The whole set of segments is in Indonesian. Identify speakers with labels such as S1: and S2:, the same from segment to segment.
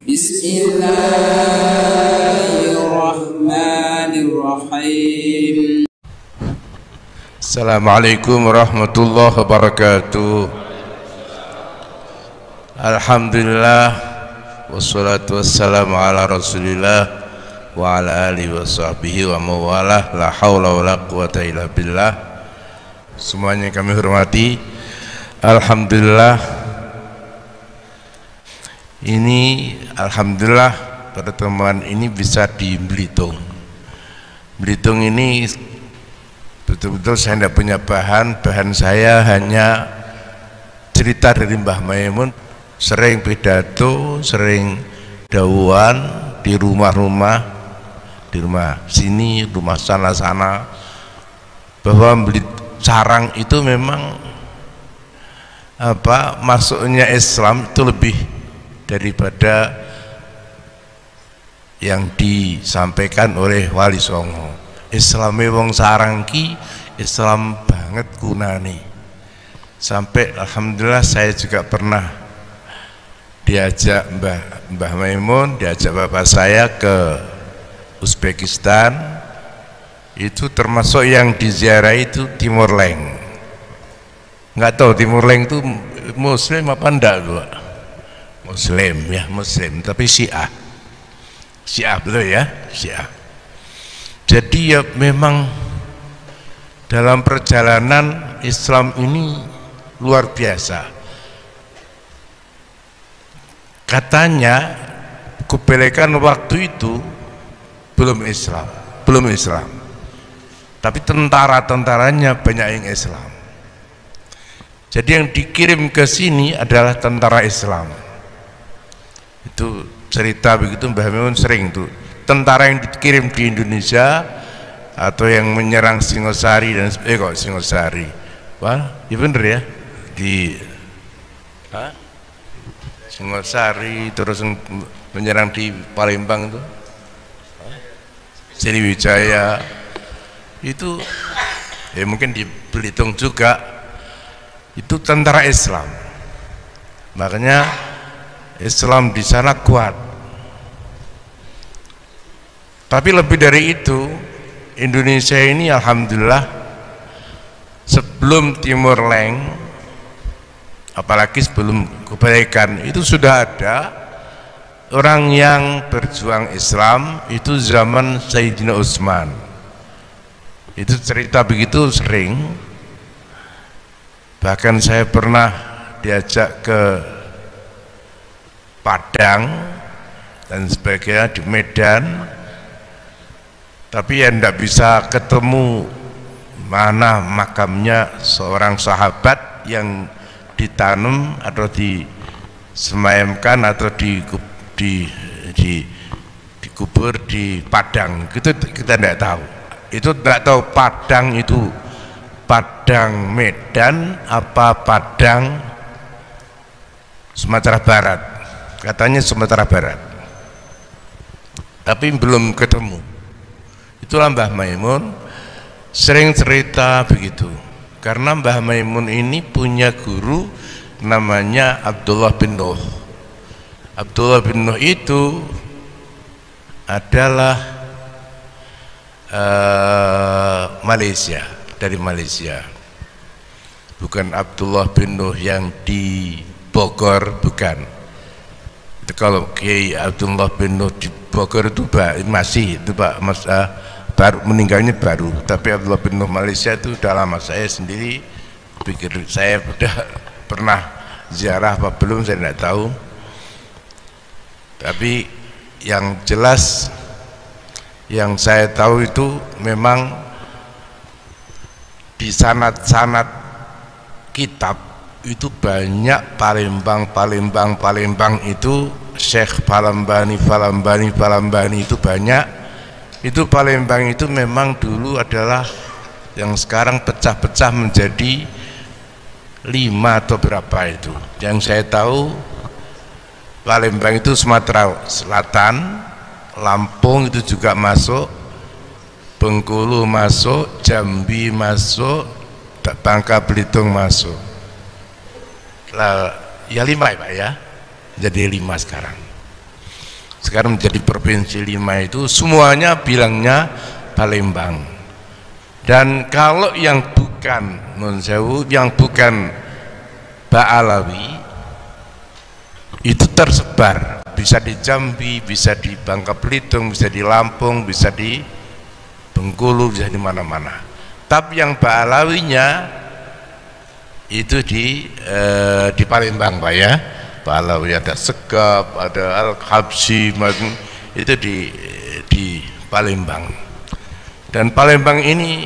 S1: Bismillahirrahmanirrahim.
S2: Assalamualaikum warahmatullahi wabarakatuh. Alhamdulillah wassalatu wassalamu ala rasulillah wa ala alihi wa sahbihi wa mawalah, la hawla wa la quwata illa billah. Semuanya kami hormati. Alhamdulillah, ini alhamdulillah pertemuan ini bisa di Belitung. Belitung ini betul-betul saya tidak punya bahan saya hanya cerita dari Mbah Maimun, sering pidato, sering dawuhan di rumah-rumah, di rumah sini, rumah sana-sana, bahwa Sarang itu memang masuknya Islam itu lebih daripada yang disampaikan oleh Wali Songo. Islame wong Sarang ki Islam banget kunane. Sampai alhamdulillah saya juga pernah diajak Mbah Maimun, diajak bapak saya ke Uzbekistan. Itu termasuk yang diziarahi itu Timur Leng. Nggak tahu Timur Leng itu Muslim apa enggak gua? Muslim ya, Muslim, tapi Syiah betul ya, Syiah. Jadi ya memang dalam perjalanan Islam ini luar biasa. Katanya kebelekan waktu itu belum Islam, tapi tentara-tentaranya banyak yang Islam. Jadi yang dikirim ke sini adalah tentara Islam. Itu cerita begitu Mbah Maimun sering tuh. Tentara yang dikirim di Indonesia atau yang menyerang Singosari dan Singosari. Wah, ya bener ya. Di Singosari terus menyerang di Palembang itu. Sriwijaya itu ya mungkin di Belitung juga itu tentara Islam. Makanya Islam di sana kuat. Tapi lebih dari itu, Indonesia ini alhamdulillah sebelum Timur Leng, apalagi sebelum kebaikan itu sudah ada orang yang berjuang Islam. Itu zaman Sayyidina Utsman. Itu cerita begitu sering. Bahkan saya pernah diajak ke Padang dan sebagainya di Medan, tapi ya tidak bisa ketemu mana makamnya seorang sahabat yang ditanam atau disemayamkan atau dikubur di Padang. Itu kita tidak tahu. Itu tidak tahu Padang itu Padang Medan apa Padang Sumatera Barat. Katanya Sumatera Barat, tapi belum ketemu. Itulah Mbah Maimun sering cerita begitu, karena Mbah Maimun ini punya guru namanya Abdullah bin Nuh. Abdullah bin Nuh itu adalah Malaysia, dari Malaysia, bukan Abdullah bin Nuh yang di Bogor, bukan. Kalau Kiai Abdullah bin Nuh di Bogor itu masih itu Pak, baru meninggalnya baru. Tapi Abdullah bin Nuh Malaysia itu udah lama. Saya sendiri pikir saya udah pernah ziarah apa belum saya tidak tahu. Tapi yang jelas yang saya tahu itu memang di sanad-sanad kitab itu banyak Palembang itu Syekh Palembani itu banyak. Itu Palembang itu memang dulu adalah yang sekarang pecah-pecah menjadi 5 atau berapa itu. Yang saya tahu Palembang itu Sumatera Selatan, Lampung itu juga masuk, Bengkulu masuk, Jambi masuk, Bangka Belitung masuk. Lah, ya 5 ya Pak ya, jadi 5 sekarang. sekarang menjadi provinsi 5 itu semuanya bilangnya Palembang. Dan kalau yang bukan Nun Sewu, yang bukan Ba'alawi itu tersebar, bisa di Jambi, bisa di Bangka Belitung, bisa di Lampung, bisa di Bengkulu, bisa di mana-mana. Tapi yang Ba'alawinya itu di Palembang Pak ya. Ba'alawi ada Segap, ada Al-Habsyi, itu di Palembang. Dan Palembang ini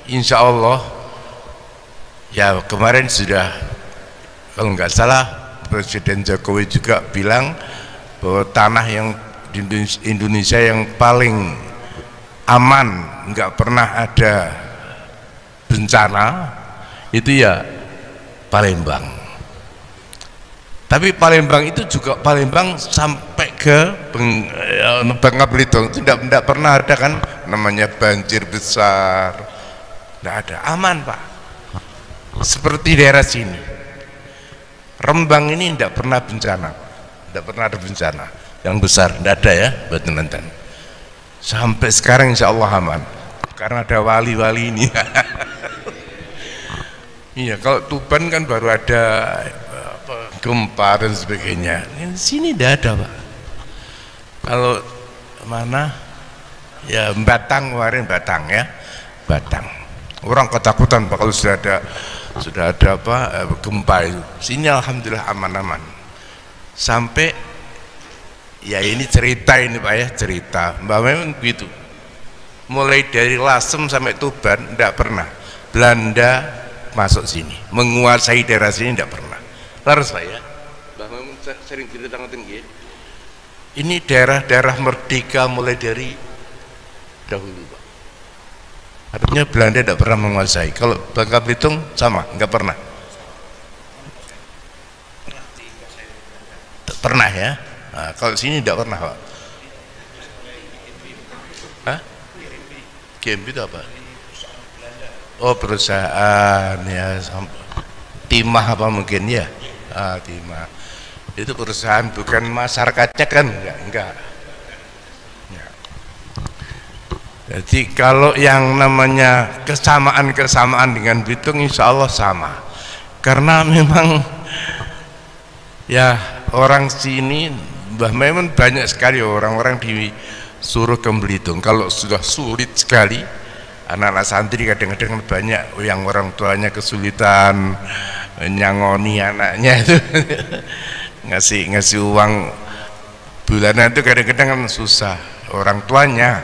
S2: insya Allah ya kemarin sudah, kalau nggak salah Presiden Jokowi juga bilang bahwa tanah yang di Indonesia yang paling aman, nggak pernah ada bencana itu ya Palembang. Tapi Palembang itu juga Palembang sampai ke Bangka Belitung tidak pernah ada kan namanya banjir besar, tidak ada, aman Pak. Seperti daerah sini Rembang ini tidak pernah bencana, tidak pernah ada bencana yang besar, tidak ada ya buat teman-teman. Sampai sekarang insya Allah aman karena ada wali-wali ini. Iya, kalau Tuban kan baru ada gempa dan sebagainya. Di sini tidak ada Pak. Kalau mana ya Batang kemarin, Batang ya, Batang. Orang ketakutan Pak kalau sudah ada gempa itu. Sini alhamdulillah aman-aman. Sampai ya ini cerita ini Pak ya, cerita. Mbak memang begitu. Mulai dari Lasem sampai Tuban tidak pernah Belanda masuk sini, menguasai daerah sini tidak pernah. Laras Pak ya, Mbak Mamun sering cerita tinggi. Ini daerah-daerah merdeka mulai dari dahulu Pak. Artinya Belanda tidak pernah menguasai. Kalau Bangka Belitung sama, nggak pernah. Pernah ya. Nah, kalau sini tidak pernah Pak. Hah? GMB itu apa? Oh perusahaan ya, timah apa mungkin ya. Timah itu perusahaan, bukan masyarakatnya kan, enggak. Ya. Jadi kalau yang namanya kesamaan dengan Belitung insya Allah sama, karena memang ya orang sini Mbah Maimun banyak sekali orang-orang disuruh ke Belitung. Kalau sudah sulit sekali, anak-anak santri kadang-kadang banyak yang orang tuanya kesulitan nyangoni anaknya itu ngasih uang bulanan itu kadang-kadang kan susah orang tuanya.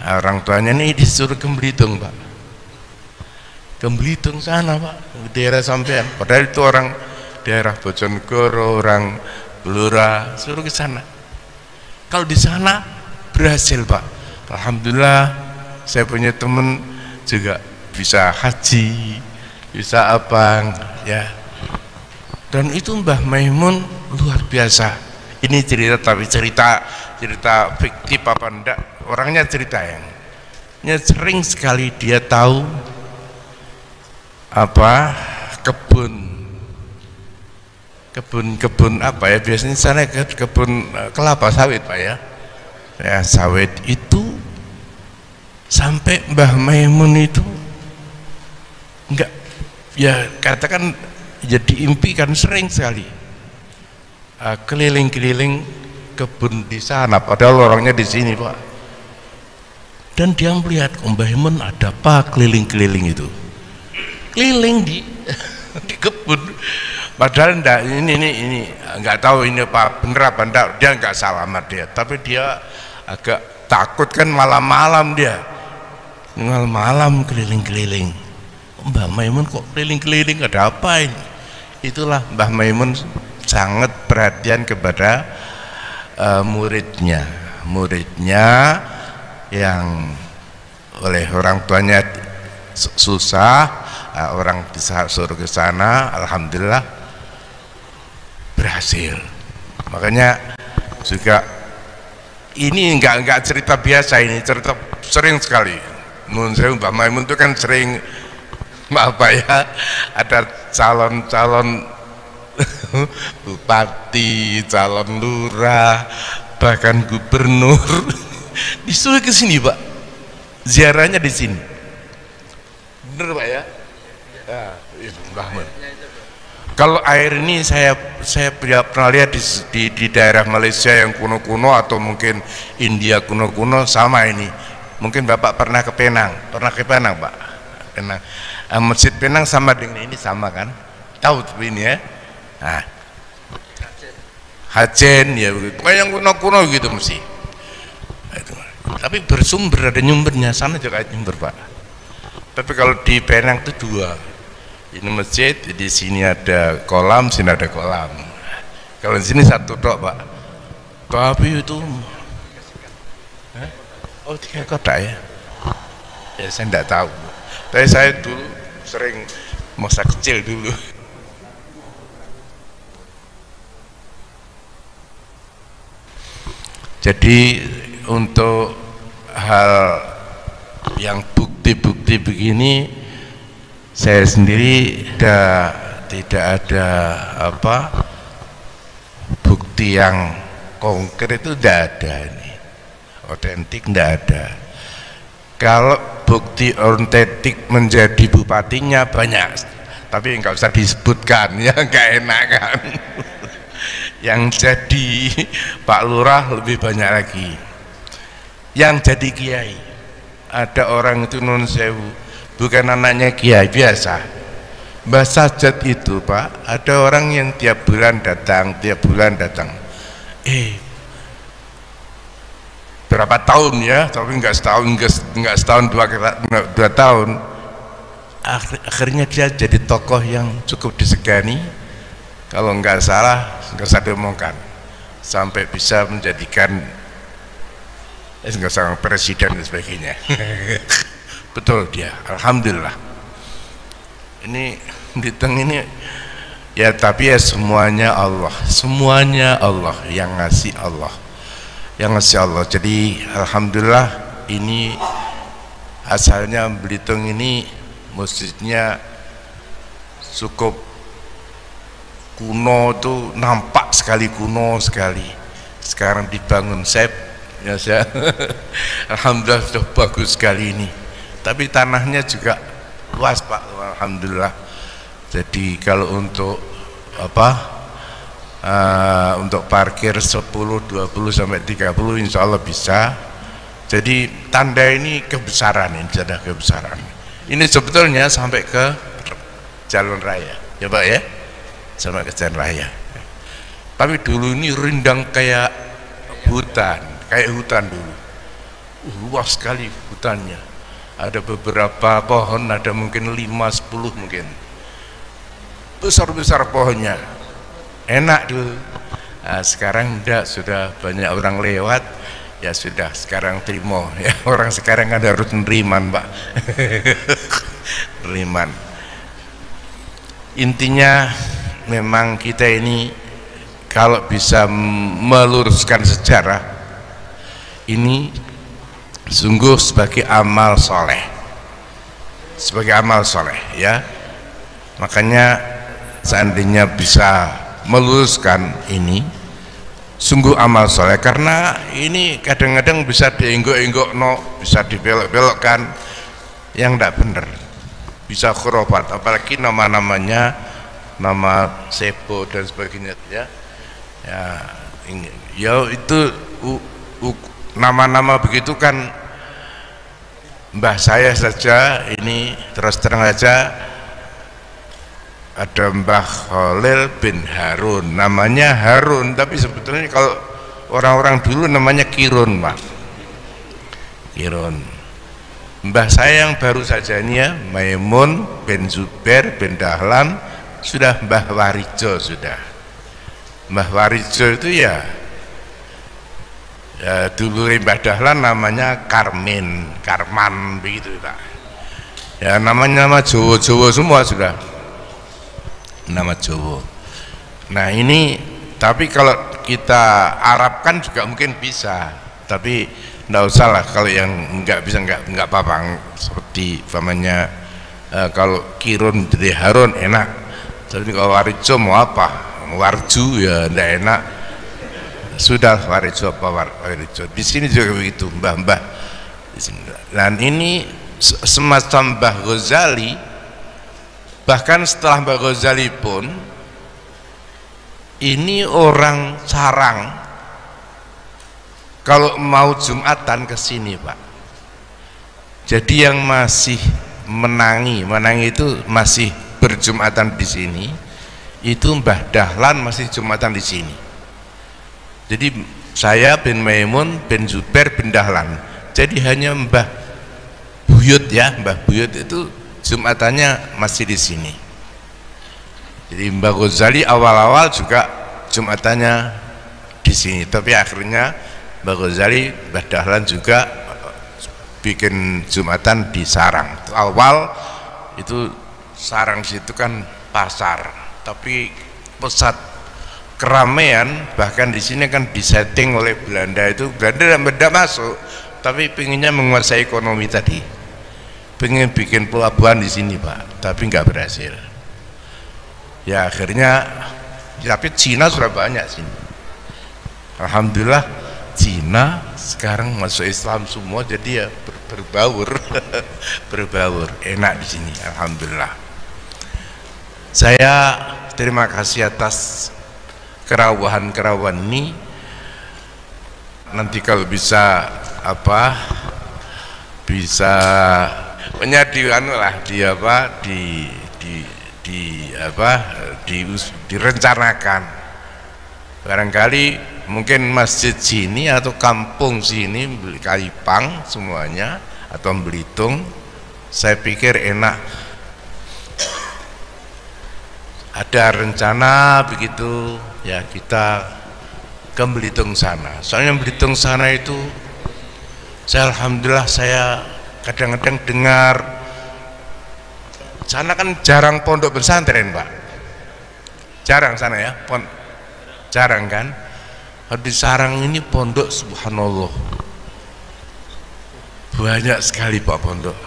S2: Nah, orang tuanya ini disuruh ke Belitung Pak, ke Belitung sana Pak, daerah sampean, padahal itu orang daerah Bojonegoro, orang Blora, suruh ke sana. Kalau di sana berhasil Pak, alhamdulillah. Saya punya teman juga bisa haji, bisa apa ya, dan itu Mbah Maimun luar biasa. Ini cerita, tapi cerita fiktif apa enggak, orangnya cerita yang sering sekali dia tahu apa kebun apa ya, biasanya sana kebun kelapa sawit Pak ya, ya sawit itu. Sampai Mbah Maimun itu enggak ya, katakan jadi impikan sering sekali keliling-keliling kebun di sana, padahal orangnya di sini Pak. Dan dia melihat Mbah Maimun ada apa keliling-keliling itu, keliling di di kebun, padahal enggak, ini enggak tahu ini apa bener apa enggak, dia enggak salamat dia, tapi dia agak takut kan, malam-malam dia malam keliling-keliling. Mbah Maimun kok keliling-keliling, ada apa ini? Itulah Mbah Maimun sangat perhatian kepada muridnya yang oleh orang tuanya susah, orang bisa suruh ke sana, alhamdulillah berhasil. Makanya juga ini enggak cerita biasa, ini cerita sering sekali. Nun Sewu, Mbah Maimun itu kan sering apa ya, ada calon-calon bupati, calon lurah, bahkan gubernur disuruh ke sini Pak, ziarahnya di sini. Bener Pak ya? Mbah Mun. Kalau air ini saya pernah lihat di daerah Malaysia yang kuno-kuno atau mungkin India kuno-kuno sama ini. Mungkin Bapak pernah ke Penang Pak. Penang. Masjid Penang sama dengan ini sama kan? Tahu tuh ini ya? Nah, Hajen ya begitu. Pokoknya yang kuno-kuno gitu mesti. Tapi bersumber, ada nyumbernya, sana juga ada nyumber Pak. Tapi kalau di Penang itu dua. Ini masjid, di sini ada kolam, sini ada kolam. Kalau di sini satu tok Pak. Tapi itu, oh 3 kotak ya? Ya saya tidak tahu. Tapi saya dulu sering masa kecil dulu. Jadi untuk hal yang bukti-bukti begini, saya sendiri tidak ada bukti yang konkret, itu tidak ada ini, otentik tidak ada. Kalau bukti otentik menjadi bupatinya banyak, tapi nggak usah disebutkan ya, nggak enak kan. Yang jadi Pak Lurah lebih banyak lagi. Yang jadi kiai, ada orang itu non sewu, bukan anaknya kiai biasa, Mbah Sajat itu Pak, ada orang yang tiap bulan datang, berapa tahun ya, tapi enggak setahun 2 tahun, akhirnya dia jadi tokoh yang cukup disegani, kalau enggak salah, enggak usah diomongkan, sampai bisa menjadikan enggak usah presiden dan sebagainya. Betul dia, alhamdulillah. Ini Bliteng ini ya, tapi ya semuanya Allah yang ngasih Allah, jadi alhamdulillah. Ini asalnya Belitung ini masjidnya cukup kuno, tuh nampak sekali kuno sekali. Sekarang dibangun ya saya alhamdulillah sudah bagus sekali ini. Tapi tanahnya juga luas Pak, alhamdulillah. Jadi kalau untuk untuk parkir 10, 20 sampai 30 insya Allah bisa. Jadi tanda ini kebesaran, ini tanda kebesaran. Ini sebetulnya sampai ke jalan raya ya Pak ya, sampai ke jalan raya. Tapi dulu ini rindang kayak hutan dulu, luas sekali hutannya. Ada beberapa pohon, ada mungkin 5-10 mungkin, besar-besar pohonnya, enak dulu. Nah, sekarang enggak, sudah banyak orang lewat, ya sudah, sekarang terima ya, orang sekarang ada harus neriman Pak. Neriman. Intinya memang kita ini kalau bisa meluruskan sejarah ini sungguh sebagai amal soleh ya. Makanya seandainya bisa meluruskan ini sungguh amal soleh, karena ini kadang-kadang bisa dienggok-enggok, bisa dibelok-belokkan yang tidak benar, bisa khurafat, apalagi nama-namanya, nama Sebo dan sebagainya ya. Ya itu nama-nama begitu kan. Mbah saya saja ini terus terang saja, ada Mbah Khalil bin Harun, namanya Harun, tapi sebetulnya kalau orang-orang dulu namanya Kirun Pak, Kirun. Mbah saya yang baru saja ini ya, Maimun bin Zubair bin Dahlan, sudah Mbah Warijo sudah. Mbah Warijo itu ya dulu Mbah Dahlan namanya Karman begitu Pak. Ya namanya nama Jawa semua sudah, nama Jawa. Nah ini, tapi kalau kita Arabkan juga mungkin bisa, tapi enggak usah lah. Kalau yang enggak bisa enggak apa-apa, seperti namanya kalau Kirun jadi Harun enak, tapi kalau Warijo mau apa, Warju ya enggak enak. sudah Warijo di sini juga begitu, mbah-mbah di sini. Dan ini semacam Mbah Ghazali, bahkan setelah Mbah Ghazali pun ini orang Sarang kalau mau Jumatan ke sini Pak. Jadi yang masih menangi itu masih berjumatan di sini, itu Mbah Dahlan masih Jumatan di sini. Jadi saya bin Maimun bin Zubair bin Dahlan, jadi hanya Mbah Buyut ya, Mbah Buyut itu Jumatannya masih di sini. Jadi Mbah Ghazali awal-awal juga Jumatannya di sini, tapi akhirnya Mbah Ghazali, Mbah Dahlan juga bikin Jumatan di Sarang. Awal itu Sarang situ kan pasar, tapi pusat keramaian, bahkan di sini kan disetting oleh Belanda. Itu Belanda tidak masuk, tapi pengennya menguasai ekonomi tadi, pengen bikin pelabuhan di sini Pak, tapi nggak berhasil. Ya akhirnya, tapi Cina sudah banyak sini. Alhamdulillah Cina sekarang masuk Islam semua, jadi ya berbaur berbaur enak di sini. Alhamdulillah. Saya terima kasih atas kerawahan ini. Nanti kalau bisa bisa direncanakan. Barangkali mungkin masjid sini atau kampung sini, Kalipang semuanya atau Belitung, saya pikir enak ada rencana begitu ya, kita ke Belitung sana. Soalnya Belitung sana itu alhamdulillah saya kadang-kadang dengar sana kan jarang pondok pesantren Pak, jarang sana ya, jarang kan. Di Sarang ini pondok subhanallah banyak sekali Pak pondok,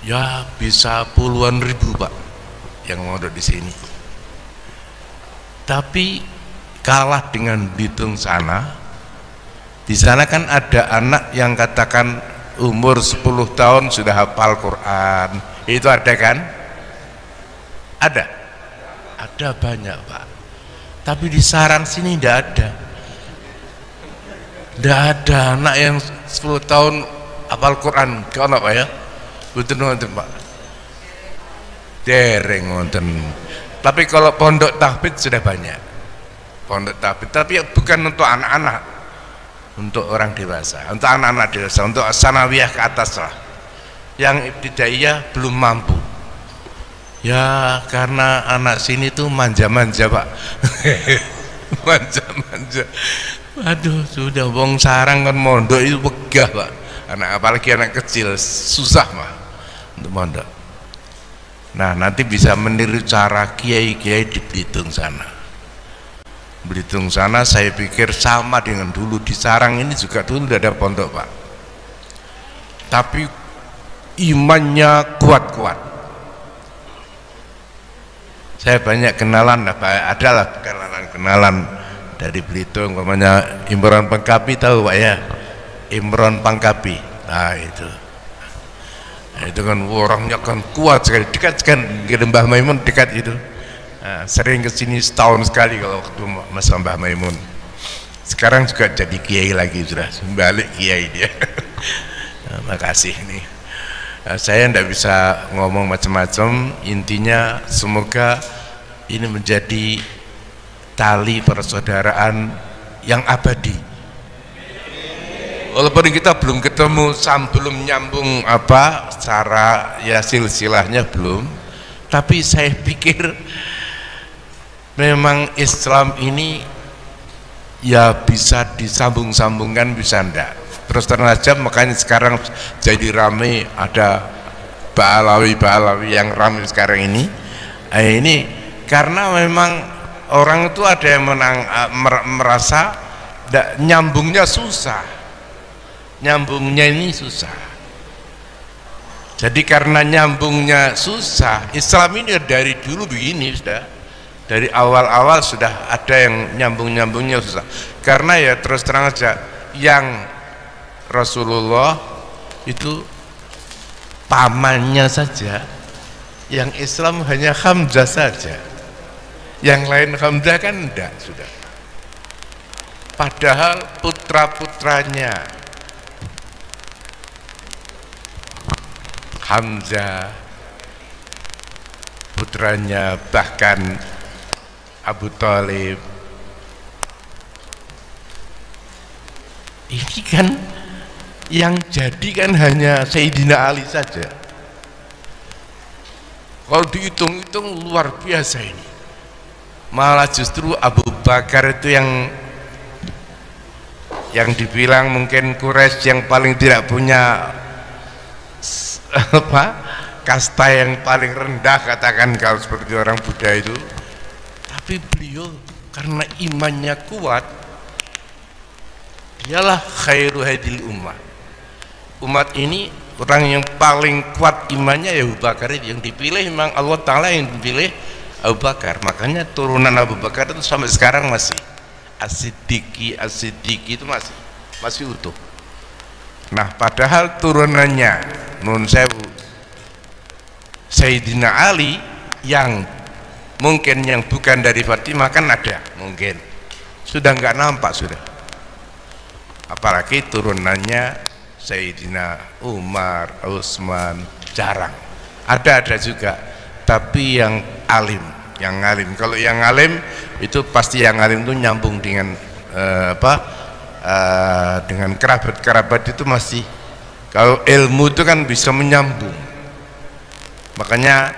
S2: ya bisa puluhan ribu Pak yang mondok di sini. Tapi kalah dengan Belitung sana. Di sana kan ada anak yang katakan umur 10 tahun sudah hafal Quran, itu ada kan? Ada banyak Pak. Tapi di Sarang sini tidak ada anak yang 10 tahun hafal Quran. Kau nak Pak ya? Betul Pak. Dereng wonten. Tapi kalau pondok tahfidz sudah banyak. Pondok tahfidz, tapi bukan untuk anak-anak, untuk orang dewasa, untuk anak-anak dewasa, untuk sanawiyah ke atas lah. Yang ibtidaiyah belum mampu. Ya karena anak sini tuh manja-manja Pak. Manja-manja. Aduh, sudah wong Sarang kan mondok itu begah Pak. Apalagi anak kecil susah mah untuk mondok. Nah, nanti bisa meniru cara kiai-kiai di Belitung sana. Belitung sana saya pikir sama dengan dulu. Di Sarang ini juga dulu tidak ada pondok Pak, tapi imannya kuat-kuat. Saya banyak kenalan, adalah kenalan dari Belitung, namanya Imron Pangkapi, tahu Pak ya? Imron Pangkapi. Nah itu kan orangnya kan kuat sekali, dekat kan ke Mbah Maimun, dekat itu. Nah, sering kesini setahun sekali kalau waktu masa Mbah Maimun. Sekarang juga jadi kiai lagi, sudah balik kiai dia. Nah, makasih nih. Nah, saya tidak bisa ngomong macam-macam, intinya semoga ini menjadi tali persaudaraan yang abadi. Walaupun kita belum ketemu, belum nyambung cara ya silsilahnya belum, tapi saya pikir memang Islam ini ya bisa disambung-sambungkan, bisa ndak. Terus terus makanya sekarang jadi ramai, ada Ba'alawi yang ramai sekarang ini. Ini karena memang orang itu ada yang merasa nyambungnya susah, nyambungnya ini susah. Jadi karena nyambungnya susah, Islam ini dari dulu begini sudah. Dari awal-awal sudah ada yang nyambung-nyambungnya susah. Karena ya terus terang aja, yang Rasulullah itu pamannya saja, yang Islam hanya Hamzah saja, yang lain Hamzah kan enggak sudah. Padahal putra-putranya Hamzah, putranya bahkan Abu Thalib, ini kan yang jadi kan hanya Sayyidina Ali saja. Kalau dihitung-hitung luar biasa ini. Malah justru Abu Bakar itu yang dibilang mungkin Quraisy yang paling tidak punya apa, kasta yang paling rendah, katakan kalau seperti orang Buddha itu. Tapi beliau karena imannya kuat, dialah khairu hadil ummah. Umat ini orang yang paling kuat imannya ya Abu Bakar itu. Yang dipilih memang Allah Ta'ala yang dipilih Abu Bakar. Makanya turunan Abu Bakar itu sampai sekarang masih As-Siddiqi itu masih utuh. Nah padahal turunannya Nun Sewu Sayyidina Ali yang mungkin yang bukan dari Fatimah kan ada, mungkin sudah nggak nampak sudah, apalagi turunannya Sayyidina Umar, Utsman jarang, ada juga, tapi yang alim, kalau yang alim itu pasti yang alim itu nyambung dengan dengan kerabat itu masih, kalau ilmu itu kan bisa menyambung. Makanya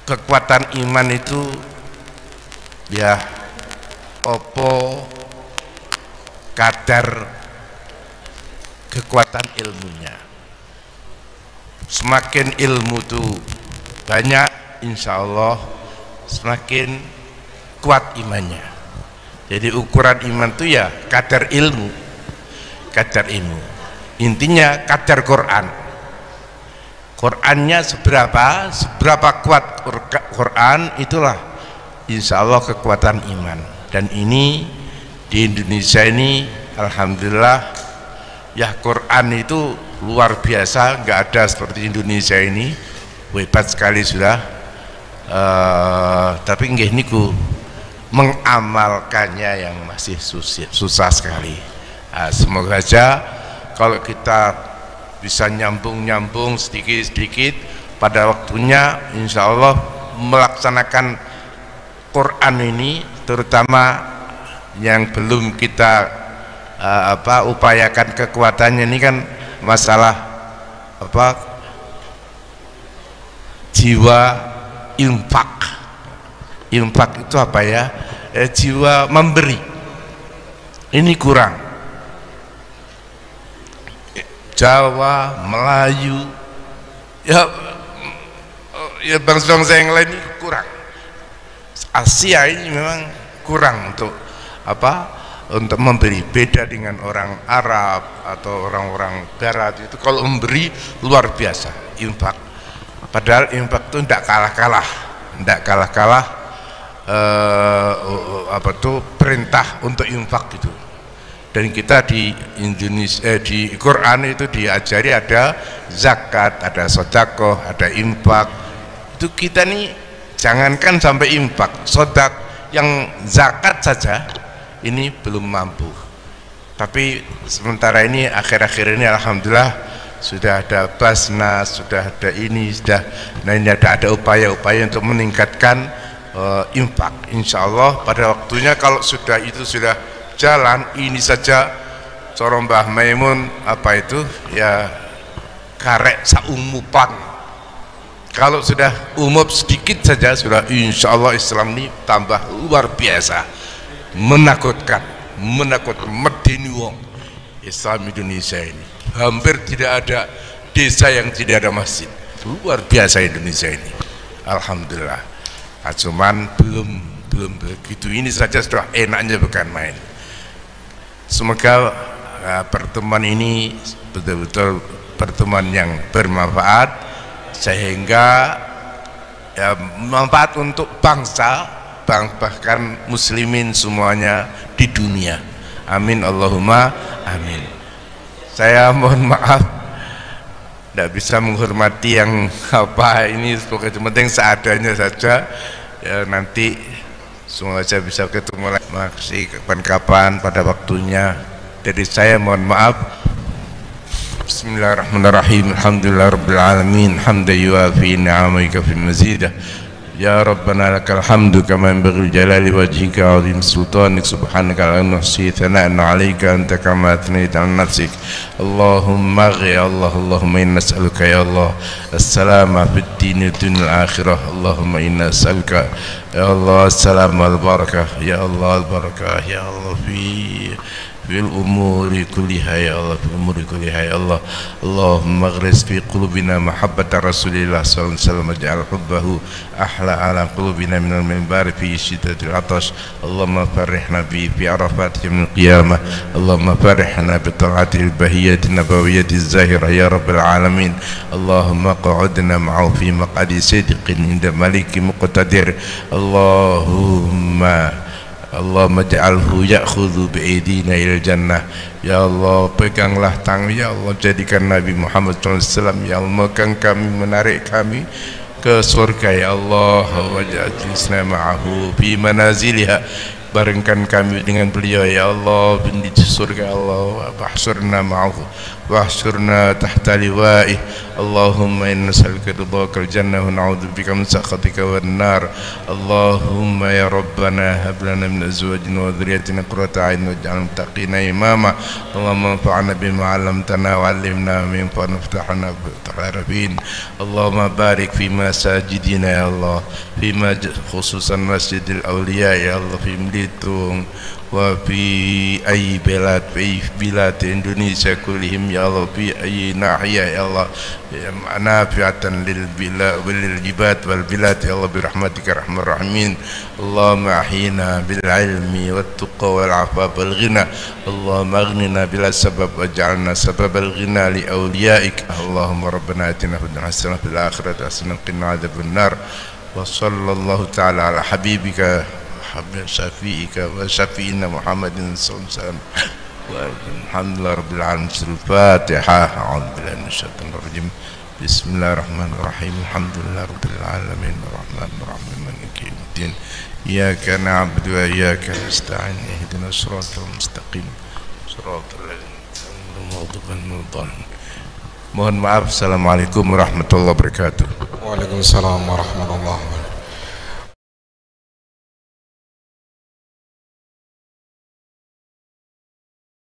S2: kekuatan iman itu ya opo kadar kekuatan ilmunya. Semakin ilmu itu banyak, insya Allah semakin kuat imannya. Jadi ukuran iman itu ya kadar ilmu, intinya kadar Qurannya seberapa kuat Quran, itulah insya Allah kekuatan iman. Dan ini di Indonesia ini alhamdulillah ya, Quran itu luar biasa, nggak ada seperti Indonesia ini, hebat sekali sudah. Tapi nggih niku mengamalkannya yang masih susah sekali. Semoga saja kalau kita bisa nyambung sedikit pada waktunya, insya Allah melaksanakan Quran ini, terutama yang belum kita upayakan kekuatannya ini kan masalah jiwa infak itu apa ya, jiwa memberi ini kurang. Jawa, Melayu, ya bangsa-bangsa yang lain ini kurang. Asia ini memang kurang untuk memberi, beda dengan orang Arab atau orang-orang Barat itu kalau memberi luar biasa infak. Padahal infak itu tidak kalah perintah untuk infak gitu. Dan kita di Indonesia di Quran itu diajari ada zakat, ada sedekah, ada infak. Itu kita nih jangankan sampai infak, yang zakat saja ini belum mampu. Tapi sementara ini akhir-akhir ini alhamdulillah sudah ada Basnas, sudah ada ini, nah ini ada upaya-upaya untuk meningkatkan infak. Insya Allah pada waktunya kalau itu sudah jalan, ini saja corong Mbah Maimun ya karek saumupan. Kalau sudah umum sedikit saja sudah insya Allah Islam ini tambah luar biasa, menakutkan medeni wong. Islam Indonesia ini hampir tidak ada desa yang tidak ada masjid, luar biasa Indonesia ini alhamdulillah. Cuman belum begitu, ini saja sudah enaknya bukan main. Semoga pertemuan ini betul-betul pertemuan yang bermanfaat sehingga ya manfaat untuk bangsa, bahkan muslimin semuanya di dunia. Amin Allahumma amin. Saya mohon maaf tidak bisa menghormati yang apa ini, pokoknya penting seadanya saja ya, nanti semoga saya bisa ketemu lagi masih kapan-kapan pada waktunya. Jadi saya mohon maaf. Bismillahirrahmanirrahim. Alhamdulillahirabbil alamin hamdan yuwafi ni'amaka fi mazidah. Ya Rabbana lakal hamdu kama yanbaghi jalali wajhika 'azim sultanik subhanaka la nuhsi thana'an 'alaika anta kama athnayta 'ala nafsik. Allahumma ya Allah, Allahumma inna nas'aluka ya Allah as-salama fid din wa dunyal akhirah. Allahumma inna nas'aluka ya Allah as-salama wal barakah ya Allah al-barakah ya Allah في الأمور كلها يا الله، في الأمور كلها يا الله. اللهم اغرس في قلوبنا محبة رسول الله صلى الله عليه وسلم، اجعل حبه أحلى على قلوبنا من المنبر في شدة العطش. اللهم فرحنا به في عرفات يوم القيامة. اللهم فرحنا بطاعته البهية النبوية الزاهرة يا رب العالمين. اللهم قعدنا معه في مقعد صدق عند ملك مقتدر. Allahumma ja'alhu ya'khudhu bi'idina ilal jannah. Ya Allah, peganglah tangan, ya Allah, jadikan Nabi Muhammad SAW, ya Allah, kami menarik kami ke surga, ya Allah. Wa ja'alna ma'ahu fi manaziliha, barengkan kami dengan beliau, ya Allah, di surga, Allah. Wahsyurna ma'ahu wahsyurna tahta liwa'ih. Allahumma inna nas'aluka ridhakal jannah wa na'udzu bika min sakhatika wan nar. Allahumma ya Rabbana hab lana min azwajina wa dhurriyyatina qurrata a'yun waj'alna muttaqina imama. Allahumma anfa'na bima 'allamtana wa 'allimna mimma yanfa'una bitarabin. Allahumma barik fi masajidina ya Allah, fi khususan Masjidil Auliya ya Allah, fi Belitung wa fi ay bilad Indonesia kullihim ya Allah, fi ay nahiya ya Allah, nafi'atan lil bilad wal jibad wal bilad ya Allah, bi rahmatika arhamar rahimin. Allahumma ahyina bil ilmi wat tuqa wal afaf wal ghina. Allahumma aghnina bil sabab waj'alna sababal ghina li awliyaik. Allahumma rabbana atina fid dunya hasanah fil akhirati hasanah wa qina adzaban nar. Wa sallallahu ta'ala ala habibika syafi'ika wa syafi'ina Muhammadin sallallahu alaihi wasallam. Alhamdulillah rabbil alamin. Al-Fatihah. A'udzu billahi minasyaitonir rajim. Bismillahirrahmanirrahim. Alhamdulillah rabbil alamin arrahmanir rahim maliki yaumiddin. Iyyaka na'budu wa iyyaka nasta'in. Ihdinas siratal mustaqim. Siratal ladzina an'amta 'alaihim. Mohon maaf. Assalamualaikum warahmatullahi wabarakatuh.
S1: Waalaikumsalam warahmatullahi wabarakatuh.